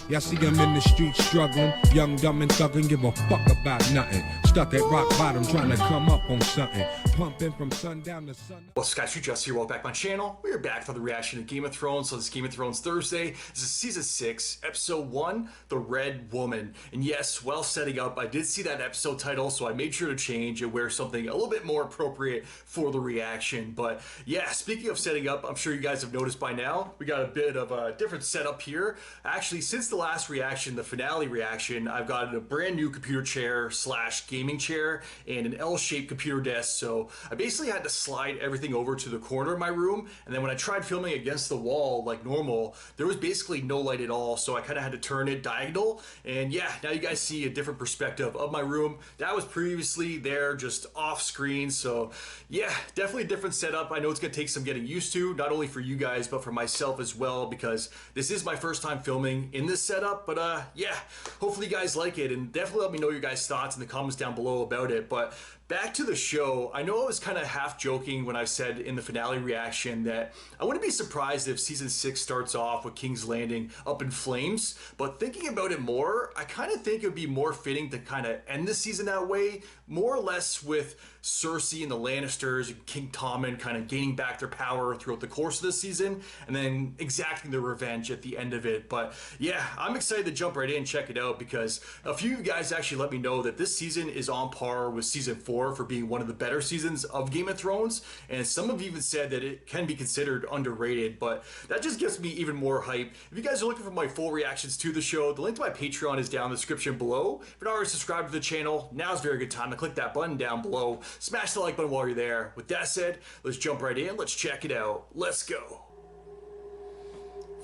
Y'all see him in the streets struggling, young, dumb, and thuggin', give a fuck about nothing. Stuck at rock bottom, trying to come up on something. Pumping from sundown to sun. What's up, guys? Just here. Welcome back to my channel. We are back for the reaction to Game of Thrones. So this is Game of Thrones Thursday. This is season 6, episode 1, The Red Woman. And yes, while setting up, I did see that episode title, so I made sure to change and wear something a little bit more appropriate for the reaction. But yeah, speaking of setting up, I'm sure you guys have noticed by now, we got a bit of a different setup here. Actually, since the last reaction, the finale reaction, I've got a brand new computer chair / gaming chair and an L-shaped computer desk. So I basically had to slide everything over to the corner of my room, and then when I tried filming against the wall like normal, there was basically no light at all, so I kind of had to turn it diagonal. And yeah, now you guys see a different perspective of my room. That was previously there just off screen, so yeah, definitely a different setup. I know it's gonna take some getting used to, not only for you guys but for myself as well, because this is my first time filming in this setup. But yeah, hopefully you guys like it, and definitely let me know your guys' thoughts in the comments down below about it. But back to the show, I know I was kind of half joking when I said in the finale reaction that I wouldn't be surprised if season 6 starts off with King's Landing up in flames, but thinking about it more, I kind of think it would be more fitting to kind of end the season that way, more or less with Cersei and the Lannisters and King Tommen kind of gaining back their power throughout the course of the season and then exacting their revenge at the end of it. But yeah, I'm excited to jump right in and check it out, because a few of you guys actually let me know that this season is on par with season 4 for being one of the better seasons of Game of Thrones, and some have even said that it can be considered underrated. But that just gives me even more hype. If you guys are looking for my full reactions to the show, the link to my Patreon is down in the description below. If you're not already subscribed to the channel, now's a very good time to click that button down below. Smash the like button while you're there. With that said, let's jump right in. Let's check it out. Let's go.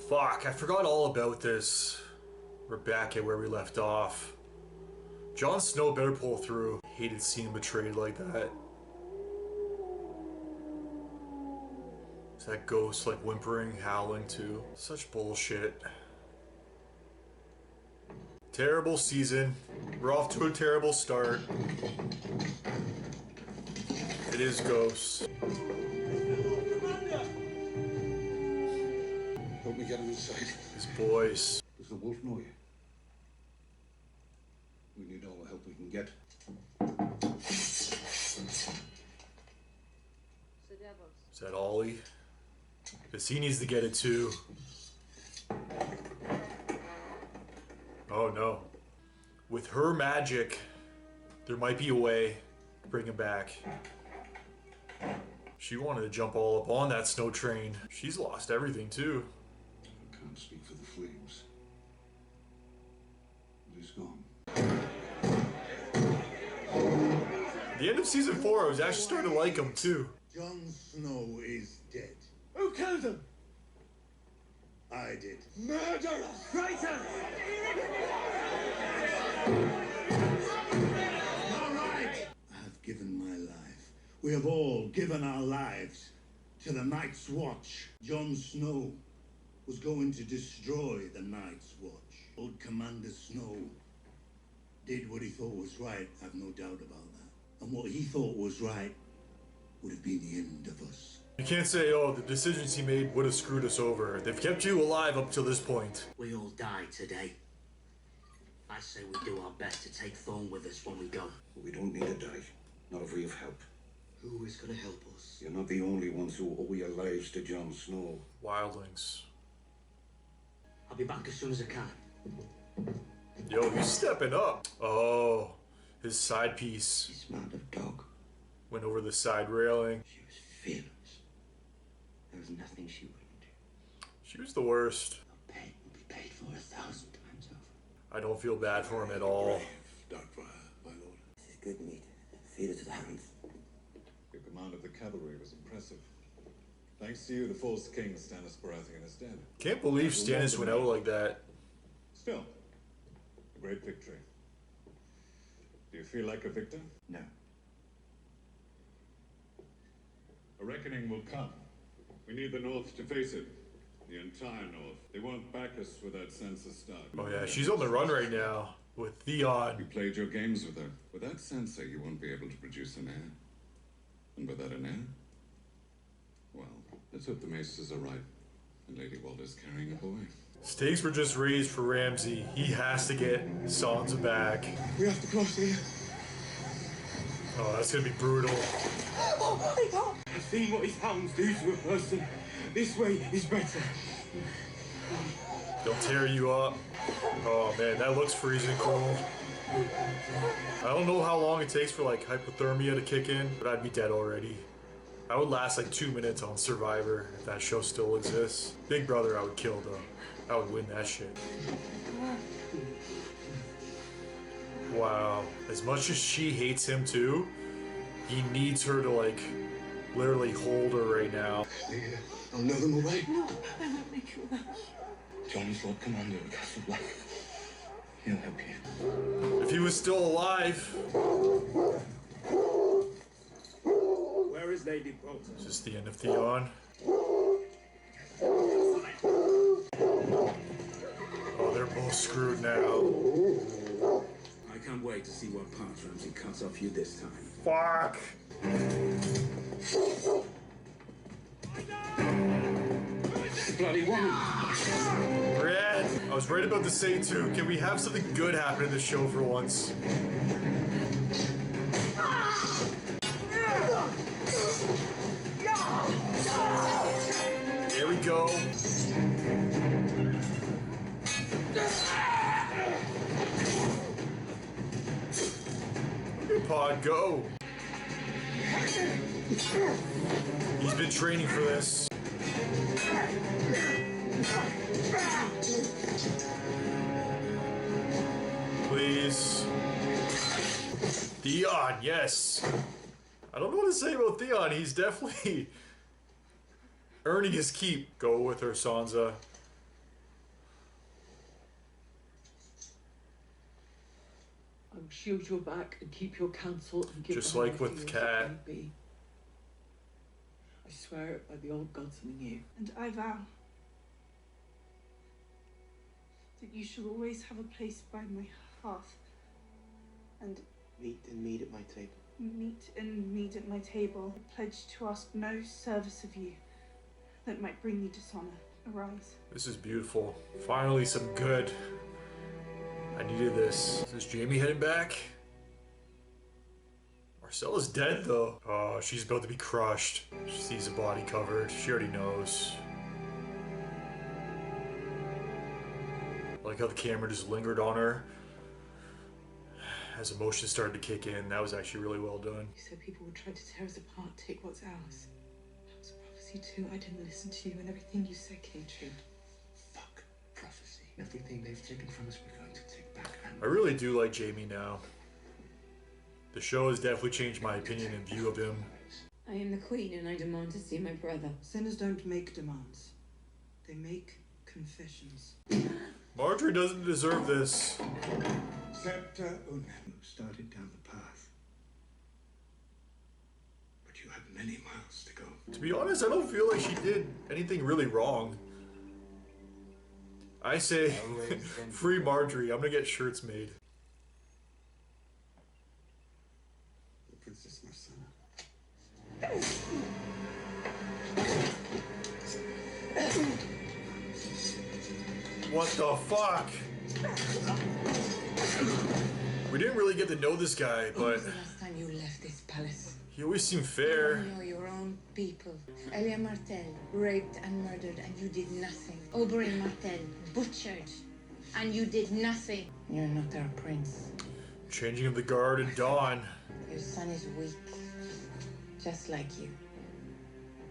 Fuck, I forgot all about this. We're back at where we left off. Jon Snow better pull through. Hated seeing him betrayed like that. Is that ghost like whimpering, howling too? Such bullshit. Terrible season. We're off to a terrible start. It is ghosts. Help me get him inside. His boys. Does the wolf know you? We need all the help we can get. Is that Ollie? Because he needs to get it too. Oh no. With her magic, there might be a way to bring him back. She wanted to jump all up on that snow train. She's lost everything too. I can't speak for the flames. But he's gone. At the end of season 4, I was actually starting to like him too. Jon Snow is dead. Who killed him? I did. Murderer! Traitor! All right! I have given my life. We have all given our lives to the Night's Watch. Jon Snow was going to destroy the Night's Watch. Old Commander Snow did what he thought was right, I've no doubt about that. And what he thought was right would have been the end of us. You can't say, oh, the decisions he made would have screwed us over. They've kept you alive up till this point. We all die today. I say we do our best to take Thorne with us when we go. But we don't need to die. Not if we have help. Who is going to help us? You're not the only ones who owe your lives to Jon Snow. Wildlings. I'll be back as soon as I can. Yo, he's stepping up. Oh, his side piece This mad of dog. went over the side railing. She was fearless. There was nothing she wouldn't do. She was the worst. Her pain will be paid for 1,000 times over. I don't feel bad for him at all. Darkfire, my lord. This is good meat. Feed it to the hounds. Your command of the cavalry was impressive. Thanks to you, the false king Stannis Baratheon is dead. Can't believe Stannis went out like that. Still, a great victory. Do you feel like a victor? No. A reckoning will come. We need the North to face it. The entire North. They won't back us without Sansa Stark. Oh yeah, she's on the run right now with Theon. You played your games with her. Without Sansa, you won't be able to produce an heir. And without an heir? Well, let's hope the maces are right. And Lady Walder's carrying a boy. Stakes were just raised for Ramsay. He has to get Sansa back. We have to cross here. Oh, that's gonna be brutal. I've seen what his hounds do to a person. This way is better. They'll tear you up. Oh man, that looks freezing cold. I don't know how long it takes for like hypothermia to kick in, but I'd be dead already. I would last like 2 minutes on Survivor if that show still exists. Big Brother I would kill though. I would win that shit. Wow. As much as she hates him too, he needs her to like literally hold her right now. I'll know them away. No, I won't make you rush. John's Lord Commander of Castle Black. He'll help you. If he was still alive. Where is Lady Bolton? Is this the end of Theon? Oh, they're both screwed now. I can't wait to see what parts Ramsay cuts off you this time. Fuck! Bloody woman! Red! I was right about to say too, can we have something good happen in this show for once? There we go. Good pod, go. He's been training for this. Please. Theon, yes. I don't know what to say about Theon. He's definitely earning his keep. Go with her, Sansa. I will shield your back and keep your counsel and give Just them like with everything Cat. as it may be. I swear it by the old gods and you. And I vow that you shall always have a place by my hearth, and Meet and mead at my table. meat and mead at my table. I pledge to ask no service of you that might bring you dishonor. Arise. This is beautiful. Finally, some good. I needed this. Is Jaime heading back? Marcella's dead though. Oh, she's about to be crushed. She sees a body covered. She already knows. I like how the camera just lingered on her as emotions started to kick in. That was actually really well done. You said people would try to tear us apart, take what's ours. That was a prophecy too. I didn't listen to you and everything you said came true. Fuck prophecy. Everything they've taken from us, we're going to take back. I really do like Jaime now. The show has definitely changed my opinion and view of him. I am the queen and I demand to see my brother. Sinners don't make demands. They make confessions. Marjorie doesn't deserve this. Scepter Unham started down the path. But you have many miles to go. To be honest, I don't feel like she did anything really wrong. I say, free Marjorie. I'm gonna get shirts made. The Princess Marcella. What the fuck? We didn't really get to know this guy, When but was the last time you left this palace? he always seemed fair. You know your own people. Elia Martell raped and murdered and you did nothing. Oberyn Martell butchered and you did nothing. You're not our prince. Changing of the guard at dawn. Your son is weak, just like you.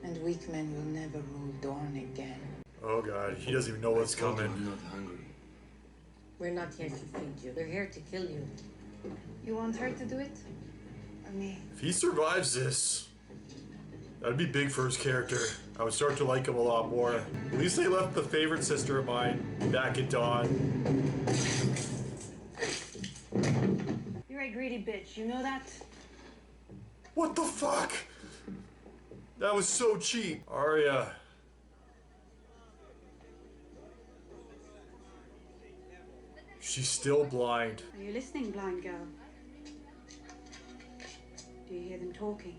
And weak men will never rule Dorne again. Oh god, he doesn't even know what's coming. I'm not hungry. We're not here to feed you. We're here to kill you. You want her to do it? Or me? If he survives this, that'd be big for his character. I would start to like him a lot more. At least they left the favorite sister of mine back at dawn. You're a greedy bitch, you know that? What the fuck? That was so cheap. Arya. She's still blind. Are you listening, blind girl? Do you hear them talking?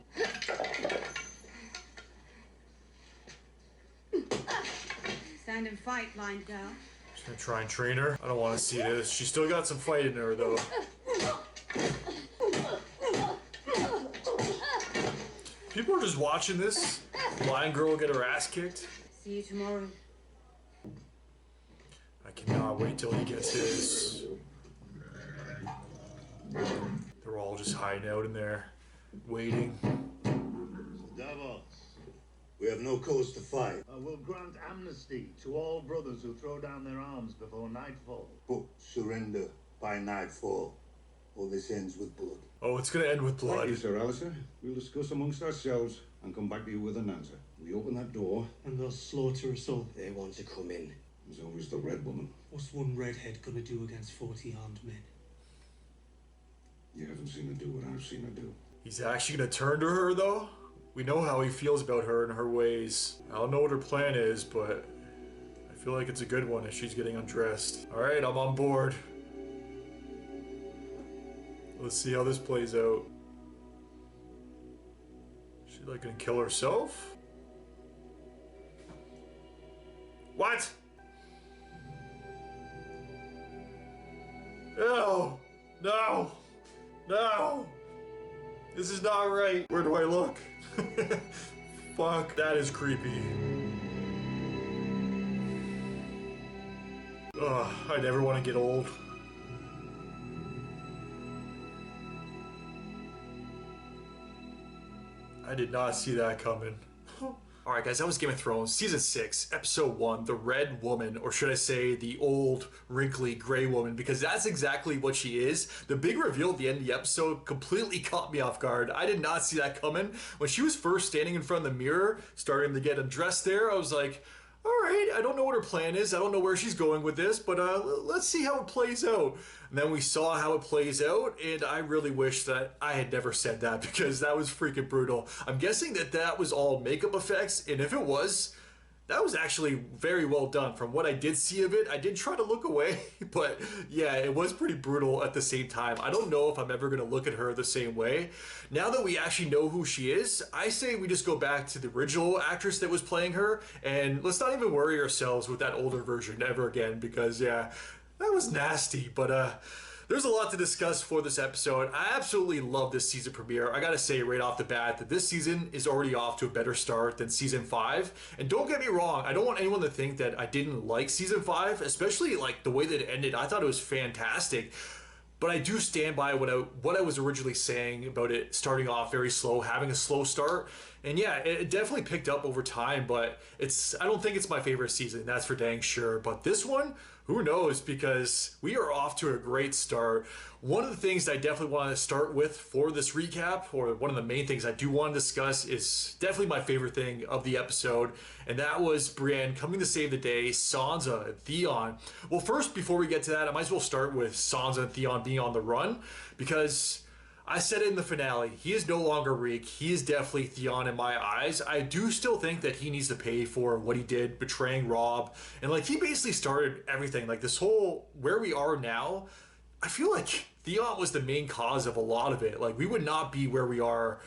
Stand and fight, blind girl. She's gonna try and train her. I don't want to see this. She's still got some fight in her, though. People are just watching this blind girl get her ass kicked. See you tomorrow. I cannot wait till he gets his. They're all just hiding out in there, waiting. Davos, we have no cause to fight. I will grant amnesty to all brothers who throw down their arms before nightfall. But surrender by nightfall, or this ends with blood. Oh, it's gonna end with blood. Thank you, Sir Alistair. We'll discuss amongst ourselves and come back to you with an answer. We open that door, And they'll slaughter us all. They want to come in. there's always the Red Woman. What's one redhead gonna do against 40 armed men? You haven't seen her do what I've seen her do. He's actually gonna turn to her, though. We know how he feels about her and her ways. I don't know what her plan is, but I feel like it's a good one if she's getting undressed. All right, I'm on board. Let's see how this plays out. Is she like gonna kill herself? What? No! No! No! This is not right. Where do I look? Fuck, that is creepy. Ugh, I never want to get old. I did not see that coming. Alright guys, that was Game of Thrones Season 6, Episode 1, The Red Woman, or should I say the old, wrinkly, gray woman, because that's exactly what she is. The big reveal at the end of the episode completely caught me off guard. I did not see that coming. When she was first standing in front of the mirror, starting to get undressed there, I was like, alright, I don't know what her plan is, I don't know where she's going with this, but let's see how it plays out. And then we saw how it plays out, and I really wish that I had never said that, because that was freaking brutal. I'm guessing that that was all makeup effects, and if it was, that was actually very well done. From what I did see of it, I did try to look away, but yeah, it was pretty brutal at the same time. I don't know if I'm ever going to look at her the same way. Now that we actually know who she is, I say we just go back to the original actress that was playing her, and let's not even worry ourselves with that older version ever again, because yeah, that was nasty. But there's a lot to discuss for this episode. I absolutely love this season premiere. I gotta say right off the bat that this season is already off to a better start than Season 5. And don't get me wrong, I don't want anyone to think that I didn't like Season 5, especially like the way that it ended. I thought it was fantastic. But I do stand by what I was originally saying about it starting off very slow, having a slow start. And yeah, it definitely picked up over time, but I don't think it's my favorite season, that's for dang sure. But this one, who knows, because we are off to a great start. One of the things I definitely want to start with for this recap, or one of the main things I do want to discuss, is definitely my favorite thing of the episode, and that was Brienne coming to save the day, Sansa and Theon. Well, first, before we get to that, I might as well start with Sansa and Theon being on the run, because I said it in the finale, he is no longer Reek, he is definitely Theon in my eyes. I do still think that he needs to pay for what he did, betraying Robb, and like he basically started everything, like this whole, where we are now, I feel like Theon was the main cause of a lot of it. Like we would not be where we are,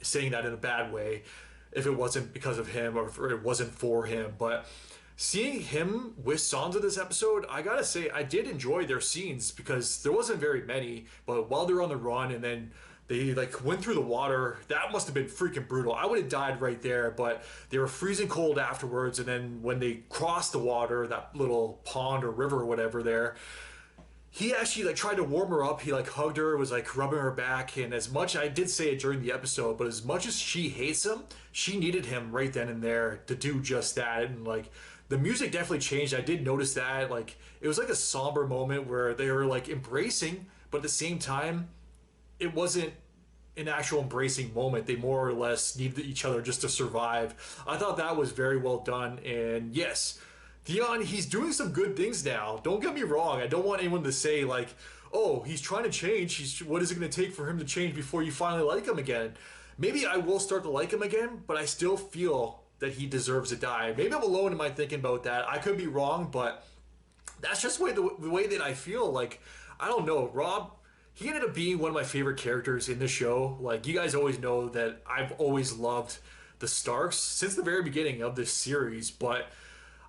saying that in a bad way, if it wasn't because of him or if it wasn't for him, but seeing him with Sansa this episode, I gotta say, I did enjoy their scenes because there wasn't very many, but while they're on the run and then they like went through the water, that must have been freaking brutal. I would have died right there, but they were freezing cold afterwards, and then when they crossed the water, that little pond or river or whatever there, he actually like tried to warm her up. He like hugged her, was like rubbing her back, and as much, I did say it during the episode, but as much as she hates him, she needed him right then and there to do just that. And like the music definitely changed. I did notice that. Like it was like a somber moment where they were like embracing, but at the same time, it wasn't an actual embracing moment. They more or less needed each other just to survive. I thought that was very well done. And yes, Theon, he's doing some good things now. Don't get me wrong. I don't want anyone to say like, oh, he's trying to change. What is it going to take for him to change before you finally like him again? Maybe I will start to like him again, but I still feel that he deserves to die. Maybe I'm alone in my thinking about that. I could be wrong, but that's just the way that I feel. Like, I don't know. Robb, he ended up being one of my favorite characters in the show. Like, you guys always know that I've always loved the Starks since the very beginning of this series, but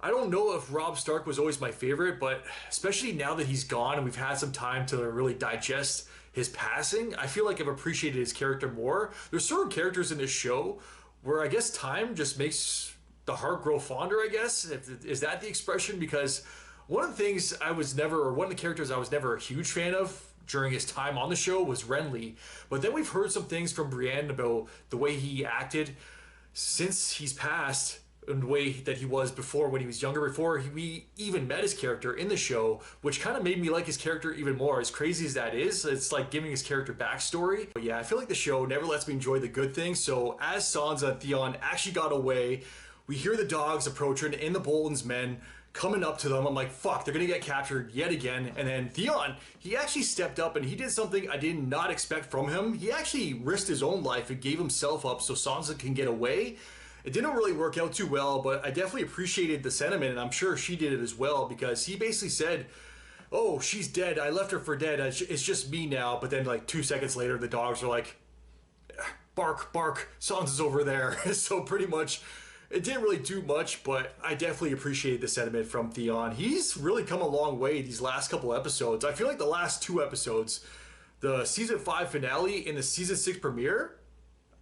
I don't know if Robb Stark was always my favorite, but especially now that he's gone and we've had some time to really digest his passing, I feel like I've appreciated his character more. There's certain characters in this show where I guess time just makes the heart grow fonder, I guess. Is that the expression? Because one of the things one of the characters I was never a huge fan of during his time on the show was Renly. But then we've heard some things from Brienne about the way he acted since he's passed and the way that he was before when he was younger, before we even met his character in the show, which kind of made me like his character even more. As crazy as that is, it's like giving his character backstory. But yeah, I feel like the show never lets me enjoy the good things. So as Sansa and Theon actually got away, we hear the dogs approaching and the Bolton's men coming up to them. I'm like, fuck, they're gonna get captured yet again. And then Theon, he actually stepped up and he did something I did not expect from him. He actually risked his own life and gave himself up so Sansa can get away. It didn't really work out too well, but I definitely appreciated the sentiment, and I'm sure she did it as well, because he basically said, oh, she's dead, I left her for dead, it's just me now. But then like 2 seconds later, the dogs are like, bark, bark, Sansa's over there. So pretty much, it didn't really do much, but I definitely appreciated the sentiment from Theon. He's really come a long way these last couple episodes. I feel like the last 2 episodes, the season 5 finale and the season 6 premiere,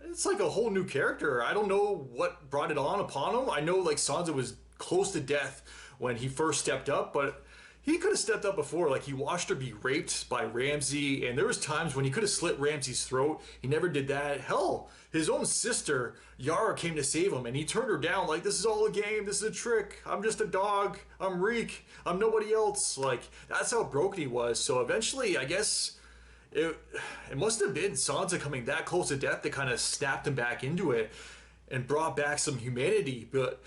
it's like a whole new character. I don't know what brought it on upon him. I know like Sansa was close to death when he first stepped up, but he could have stepped up before. Like, he watched her be raped by Ramsay, and there was times when he could have slit Ramsay's throat. He never did that. Hell, his own sister Yara came to save him, and he turned her down like, this is all a game, this is a trick, I'm just a dog, I'm Reek, I'm nobody else. Like, that's how broken he was. So eventually, I guess it must have been Sansa coming that close to death that kind of snapped him back into it and brought back some humanity. But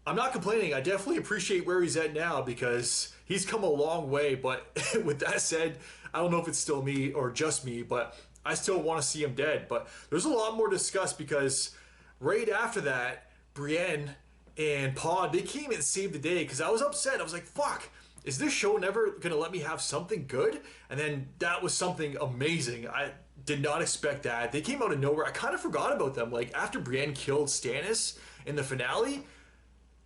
I'm not complaining. I definitely appreciate where he's at now, because he's come a long way. But with that said, I don't know if it's still me or just me, but I still want to see him dead. But there's a lot more to discuss, because right after that, Brienne and Pod, they came and saved the day, because I was upset. I was like, fuck, is this show never going to let me have something good? And then that was something amazing. I did not expect that. They came out of nowhere. I kind of forgot about them. Like, after Brienne killed Stannis in the finale,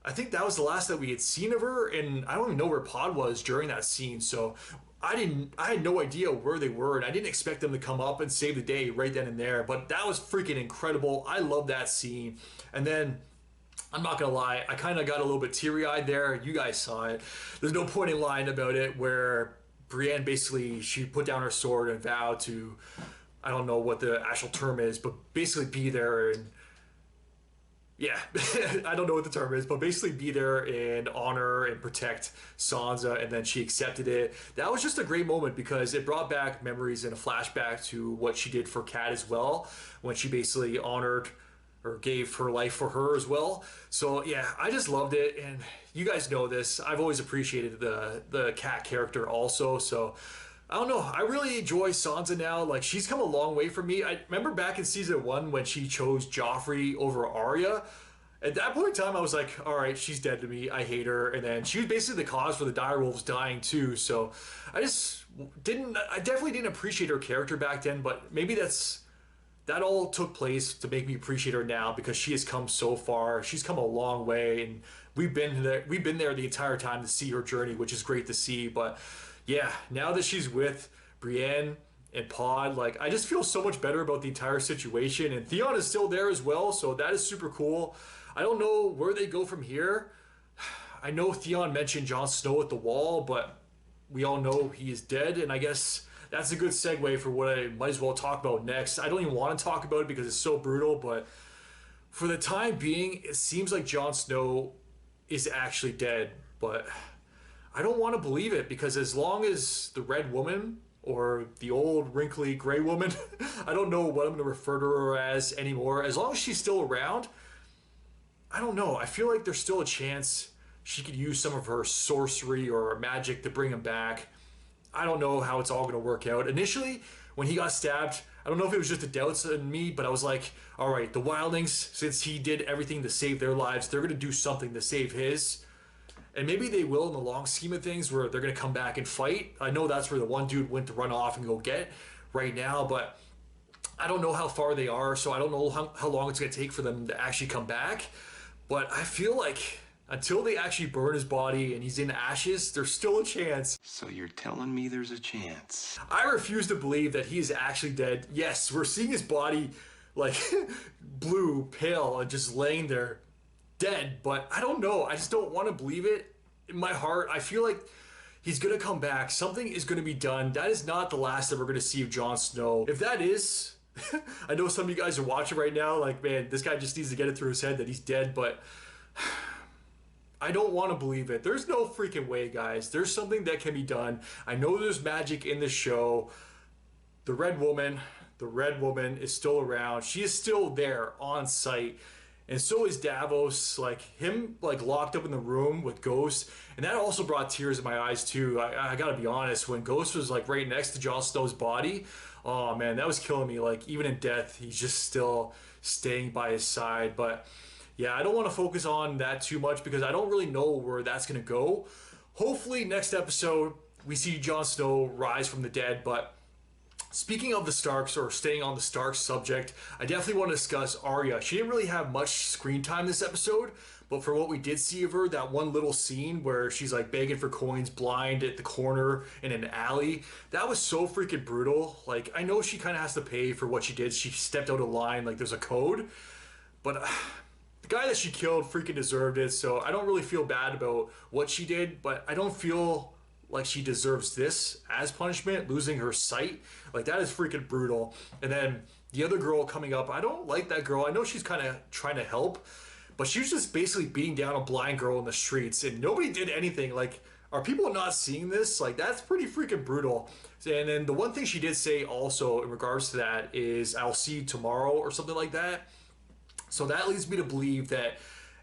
I think that was the last that we had seen of her, and I don't even know where Pod was during that scene. So I had no idea where they were, and I didn't expect them to come up and save the day right then and there. But that was freaking incredible. I love that scene. And then, I'm not gonna lie, I kind of got a little bit teary-eyed there. You guys saw it. There's no point in lying about it, where Brienne basically, she put down her sword and vowed to, I don't know what the actual term is, but basically be there and, yeah, I don't know what the term is, but basically be there and honor and protect Sansa, and then she accepted it. That was just a great moment, because it brought back memories and a flashback to what she did for Kat as well, when she basically honored or gave her life for her as well. So yeah, I just loved it, and you guys know this. I've always appreciated the Kat character also. So I don't know, I really enjoy Sansa now. Like, she's come a long way for me. I remember back in season 1 when she chose Joffrey over Arya. At that point in time, I was like, all right, she's dead to me. I hate her. And then she was basically the cause for the direwolves dying too. So I definitely didn't appreciate her character back then, but maybe that all took place to make me appreciate her now, because she has come so far. She's come a long way, and we've been there the entire time to see her journey, which is great to see. But yeah, now that she's with Brienne and Pod, like, I just feel so much better about the entire situation. And Theon is still there as well, so that is super cool. I don't know where they go from here. I know Theon mentioned Jon Snow at the Wall, but we all know he is dead, and I guess that's a good segue for what I might as well talk about next. I don't even want to talk about it because it's so brutal, but for the time being, it seems like Jon Snow is actually dead. But I don't want to believe it, because as long as the Red Woman, or the old wrinkly gray woman, I don't know what I'm going to refer to her as anymore, as long as she's still around, I don't know. I feel like there's still a chance she could use some of her sorcery or magic to bring him back. I don't know how it's all going to work out. Initially, when he got stabbed, I don't know if it was just the doubts in me, but I was like, all right, the Wildlings, since he did everything to save their lives, they're going to do something to save his. And maybe they will in the long scheme of things, where they're going to come back and fight. I know that's where the one dude went to run off and go get right now, but I don't know how far they are, so I don't know how long it's going to take for them to actually come back. But I feel like until they actually burn his body and he's in ashes, there's still a chance. So you're telling me there's a chance? I refuse to believe that he is actually dead. Yes, we're seeing his body like blue, pale, and just laying there dead, but I don't know. I just don't want to believe it. In my heart, I feel like he's gonna come back. Something is gonna be done. That is not the last that we're gonna see of Jon Snow. If that is, I know some of you guys are watching right now like, man, this guy just needs to get it through his head that he's dead, but I don't want to believe it. There's no freaking way, guys. There's something that can be done. I know there's magic in this show. The Red Woman is still around. She is still there on site. And so is Davos, like him like locked up in the room with Ghost. And that also brought tears in my eyes too. I gotta be honest, when Ghost was like right next to Jon Snow's body, oh man, that was killing me. Like even in death, he's just still staying by his side. But yeah, I don't want to focus on that too much because I don't really know where that's gonna go. Hopefully next episode, we see Jon Snow rise from the dead, but speaking of the Starks, or staying on the Starks subject, I definitely want to discuss Arya. She didn't really have much screen time this episode, but for what we did see of her, that one little scene where she's like begging for coins blind at the corner in an alley, that was so freaking brutal. Like, I know she kind of has to pay for what she did. She stepped out of line, like there's a code, but the guy that she killed freaking deserved it, so I don't really feel bad about what she did, but I don't feel like she deserves this as punishment, losing her sight. Like, that is freaking brutal. And then the other girl coming up, I don't like that girl. I know she's kind of trying to help, but she was just basically beating down a blind girl in the streets and nobody did anything. Like, are people not seeing this? Like, that's pretty freaking brutal. And then the one thing she did say also in regards to that is, I'll see you tomorrow or something like that. So that leads me to believe that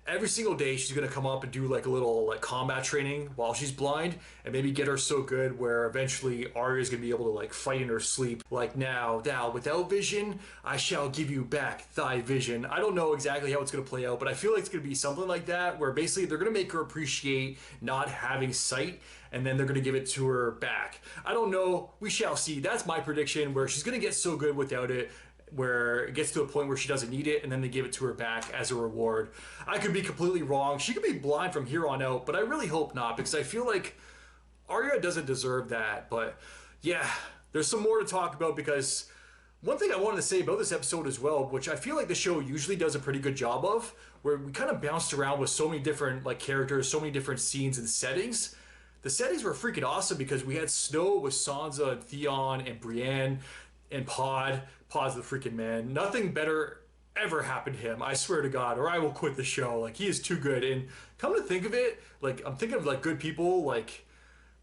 every single day she's gonna come up and do like a little like combat training while she's blind, and maybe get her so good where eventually Arya's gonna be able to like fight in her sleep. Like, now without vision, I shall give you back thy vision. I don't know exactly how it's gonna play out, but I feel like it's gonna be something like that, where basically they're gonna make her appreciate not having sight, and then they're gonna give it to her back. I don't know. We shall see. That's my prediction, where she's gonna get so good without it, where it gets to a point where she doesn't need it, and then they give it to her back as a reward. I could be completely wrong. She could be blind from here on out, but I really hope not, because I feel like Arya doesn't deserve that. But yeah, there's some more to talk about, because one thing I wanted to say about this episode as well, which I feel like the show usually does a pretty good job of, where we kind of bounced around with so many different like characters, so many different scenes and settings. The settings were freaking awesome, because we had Snow with Sansa and Theon and Brienne and Pod's the freaking man. Nothing better ever happened to him, I swear to God, or I will quit the show. Like, he is too good. And come to think of it, like, I'm thinking of like good people like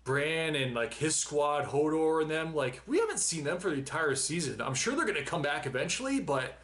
Bran and like his squad, Hodor and them. Like, we haven't seen them for the entire season. I'm sure they're gonna come back eventually, but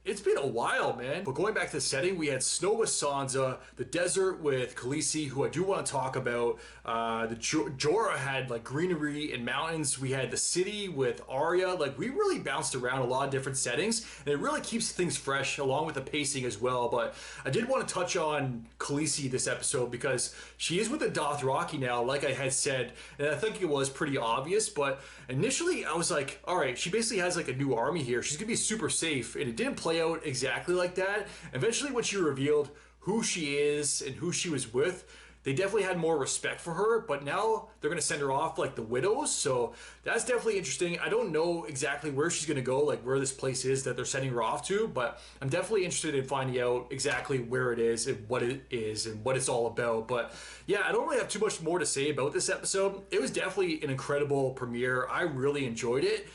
it's been a while, man. But going back to the setting, we had Snow with Sansa, the desert with Khaleesi, who I do want to talk about. The Jorah had like greenery and mountains. We had the city with Arya. Like, we really bounced around a lot of different settings, and it really keeps things fresh along with the pacing as well. But I did want to touch on Khaleesi this episode, because she is with the Dothraki now, like I had said, and I think it was pretty obvious. But initially I was like, all right, she basically has like a new army here. She's gonna be super safe, and it didn't play out exactly like that. Eventually, when she revealed who she is and who she was with, they definitely had more respect for her. But now they're going to send her off like the widows, so that's definitely interesting. I don't know exactly where she's going to go, like where this place is that they're sending her off to, but I'm definitely interested in finding out exactly where it is and what it is and what it's all about. But yeah, I don't really have too much more to say about this episode. It was definitely an incredible premiere. I really enjoyed it.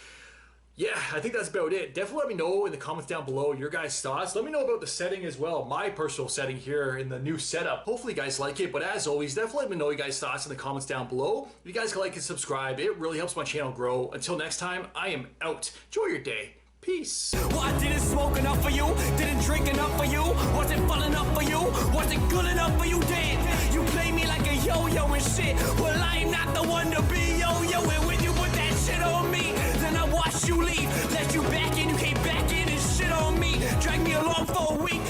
Yeah, I think that's about it. Definitely let me know in the comments down below your guys' thoughts. Let me know about the setting as well, my personal setting here in the new setup. Hopefully you guys like it, but as always, definitely let me know your guys' thoughts in the comments down below. If you guys can like and subscribe, it really helps my channel grow. Until next time, I am out. Enjoy your day. Peace. Well, I didn't smoke enough for you, didn't drink enough for you, wasn't fun enough for you, wasn't good enough for you, damn. You play me like a yo-yo and shit. Well, I am not the one to be yo-yoing when you put that shit on me. Then I watch you leave, let you back in, you came back in and shit on me. Drag me along for a week.